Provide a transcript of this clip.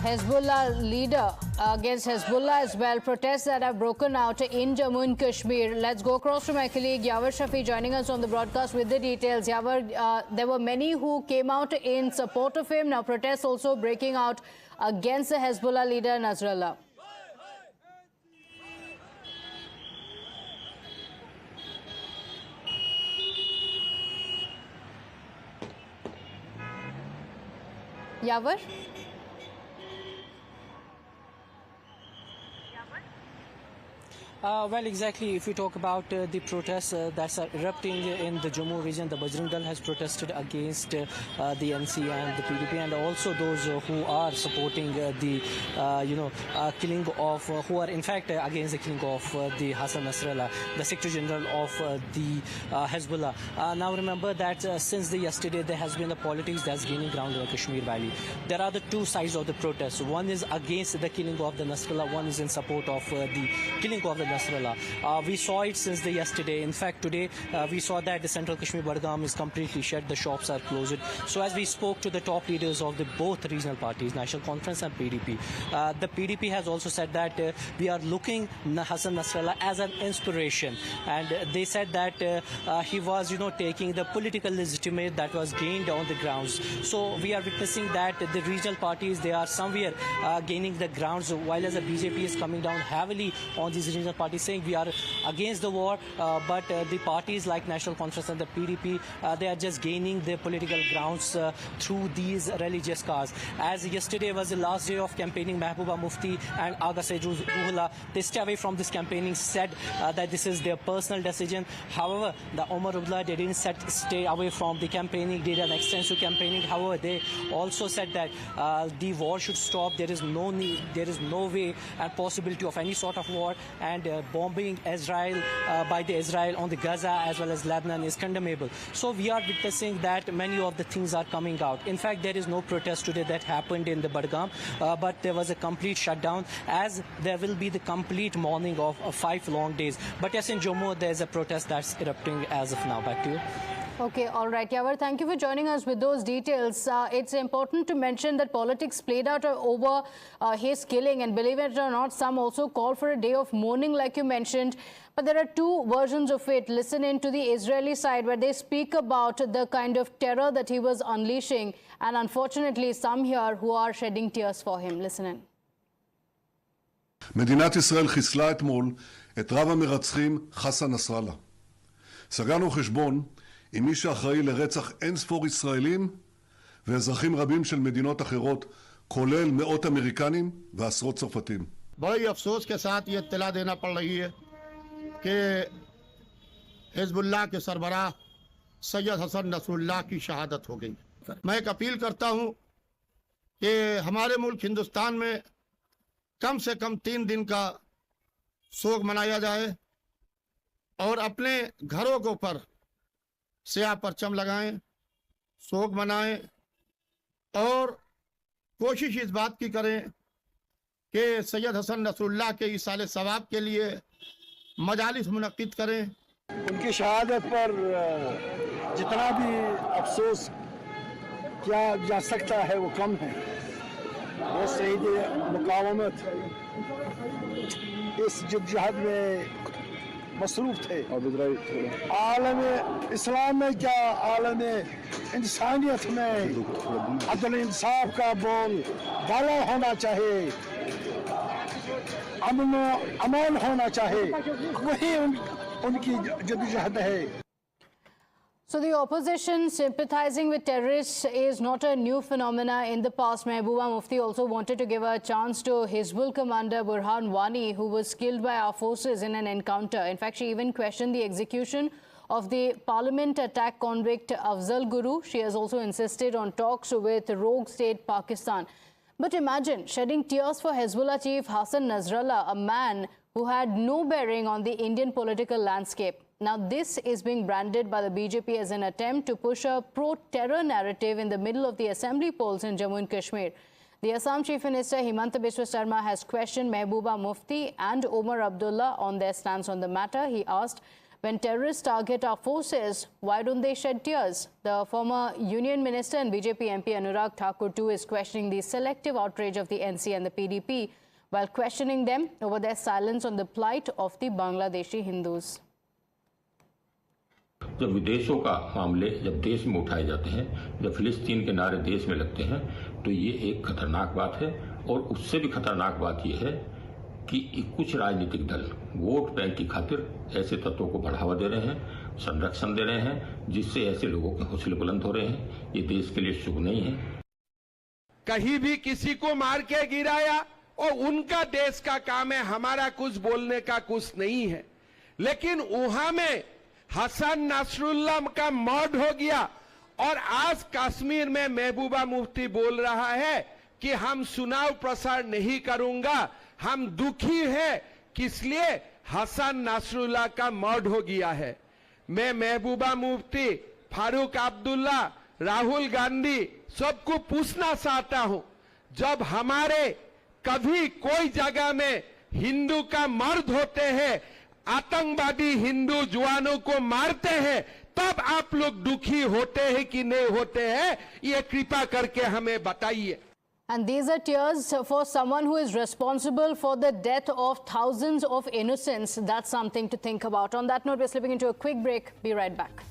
Hezbollah leader against Hezbollah as well. Protests that have broken out in Jammu and Kashmir. Let's go across to my colleague Yawar Shafi joining us on the broadcast with the details. Yawar, there were many who came out in support of him. Now protests also breaking out against the Hezbollah leader Nasrallah. Yawar? Well, exactly. If we talk about the protests that's erupting in the Jammu region, the Bajrang Dal has protested against the NC and the PDP, and also those who are supporting the, killing of, who are in fact against the killing of the Hassan Nasrallah, the Secretary General of the Hezbollah. Now remember that since the yesterday there has been a politics that's gaining ground in the Kashmir Valley. There are the two sides of the protest. One is against the killing of the Nasrallah, one is in support of the killing of the Nasrallah. We saw it since the yesterday. In fact, today we saw that the Central Kashmir Budgam is completely shut. The shops are closed. So as we spoke to the top leaders of the both regional parties, National Conference and PDP, the PDP has also said that we are looking Hassan Nasrallah as an inspiration, and they said that he was, taking the political legitimate that was gained on the grounds. So we are witnessing that the regional parties, they are somewhere gaining the grounds, while as the BJP is coming down heavily on these regional parties, saying we are against the war, but the parties like National Conference and the PDP, they are just gaining their political grounds through these religious cause. As yesterday was the last day of campaigning, Mehbooba Mufti and Agha Sayyid Ruhollah, they stay away from this campaigning, said that this is their personal decision. However, the Omar Abdullah, they didn't stay away from the campaigning, did an extensive campaigning. However, they also said that the war should stop. There is no need, there is no way and possibility of any sort of war, and bombing Israel by the Israel on the Gaza as well as Lebanon is condemnable. So we are witnessing that many of the things are coming out. In fact, there is no protest today that happened in the Budgam, but there was a complete shutdown, as there will be the complete mourning of 5 long days. But yes, in Jammu there is a protest that's erupting as of now. Back to you. Okay, all right. Yawar, thank you for joining us with those details. It's important to mention that politics played out over his killing, and believe it or not, some also call for a day of mourning like you mentioned. But there are two versions of it. Listen in to the Israeli side where they speak about the kind of terror that he was unleashing, and unfortunately some here who are shedding tears for him. Listen in. מדינת ישראל חיסלה אתמול את רב המרצחים חסן נסראללה. סגרנו חשבון עם מי שאחראי לרצח אין ספור ישראלים ואזרחים רבים של מדינות אחרות, כולל מאות אמריקנים ועשרות צרפתים. बड़े अफसोस के साथ ये इत्तला देना पड़ रही है कि हिजबुल्लाह के सरबराह सैयद हसन नसरुल्लाह की शहादत हो गई। मैं एक अपील करता हूँ कि हमारे मुल्क हिंदुस्तान में कम से कम 3 दिन का शोक मनाया जाए और अपने घरों के ऊपर स्याह परचम लगाएं, शोक मनाएं और कोशिश इस बात की करें कि सैयद हसन नसरुल्लाह के इसाले सवाब के लिए मजालिस मुनक्किद करें। उनकी शहादत पर जितना भी अफसोस किया जा सकता है वो कम है। वो शहीद मुकावमत इस जद्दोजहद में मसरूफ थे। आलम इस्लाम में क्या, आलम इंसानियत में अदल इंसाफ का बोल बाला होना चाहिए, अमन होना चाहिए, वही उनकी जद्दोजहद है। So the opposition sympathizing with terrorists is not a new phenomena. In the past, Mehbooba Mufti also wanted to give a chance to Hizbul commander Burhan Wani, who was killed by our forces in an encounter. In fact, she even questioned the execution of the parliament attack convict Afzal Guru. She has also insisted on talks with rogue state Pakistan. But imagine shedding tears for Hezbollah chief Hassan Nasrallah, a man who had no bearing on the Indian political landscape. Now, this is being branded by the BJP as an attempt to push a pro-terror narrative in the middle of the assembly polls in Jammu and Kashmir. The Assam Chief Minister Himanta Biswa Sarma has questioned Mehbooba Mufti and Omar Abdullah on their stance on the matter. He asked When terrorists target our forces, why don't they shed tears? The former Union Minister and BJP MP Anurag Thakur too is questioning the selective outrage of the NC and the PDP while questioning them over their silence on the plight of the Bangladeshi Hindus. जब विदेशों का मामले जब देश में उठाए जाते हैं, जब फिलिस्तीन के नारे देश में लगते हैं, तो ये एक खतरनाक बात है। और उससे भी खतरनाक बात यह है कि कुछ राजनीतिक दल वोट बैंक की खातिर ऐसे तत्वों को बढ़ावा दे रहे हैं, संरक्षण दे रहे हैं, जिससे ऐसे लोगों के हौसले बुलंद हो रहे हैं। ये देश के लिए शुभ नहीं है। कहीं भी किसी को मार के गिराया और उनका देश का काम है, हमारा कुछ बोलने का कुछ नहीं है। लेकिन वहां में हसन नसरुल्लाह का मर्डर हो गया और आज कश्मीर में महबूबा मुफ्ती बोल रहा है कि हम चुनाव प्रसार नहीं करूंगा, हम दुखी हैं, किसलिए हसन नसरुल्लाह का मर्डर हो गया है। मैं महबूबा मुफ्ती, फारूक अब्दुल्ला, राहुल गांधी सबको पूछना चाहता हूं, जब हमारे कभी कोई जगह में हिंदू का मर्द होते हैं, आतंकवादी हिंदू जवानों को मारते हैं, तब आप लोग दुखी होते हैं कि नहीं होते हैं, ये कृपा करके हमें बताइए। And these are tears for someone who is responsible for the death of thousands of innocents. That's something to think about. On that note, we're slipping into a quick break. Be right back.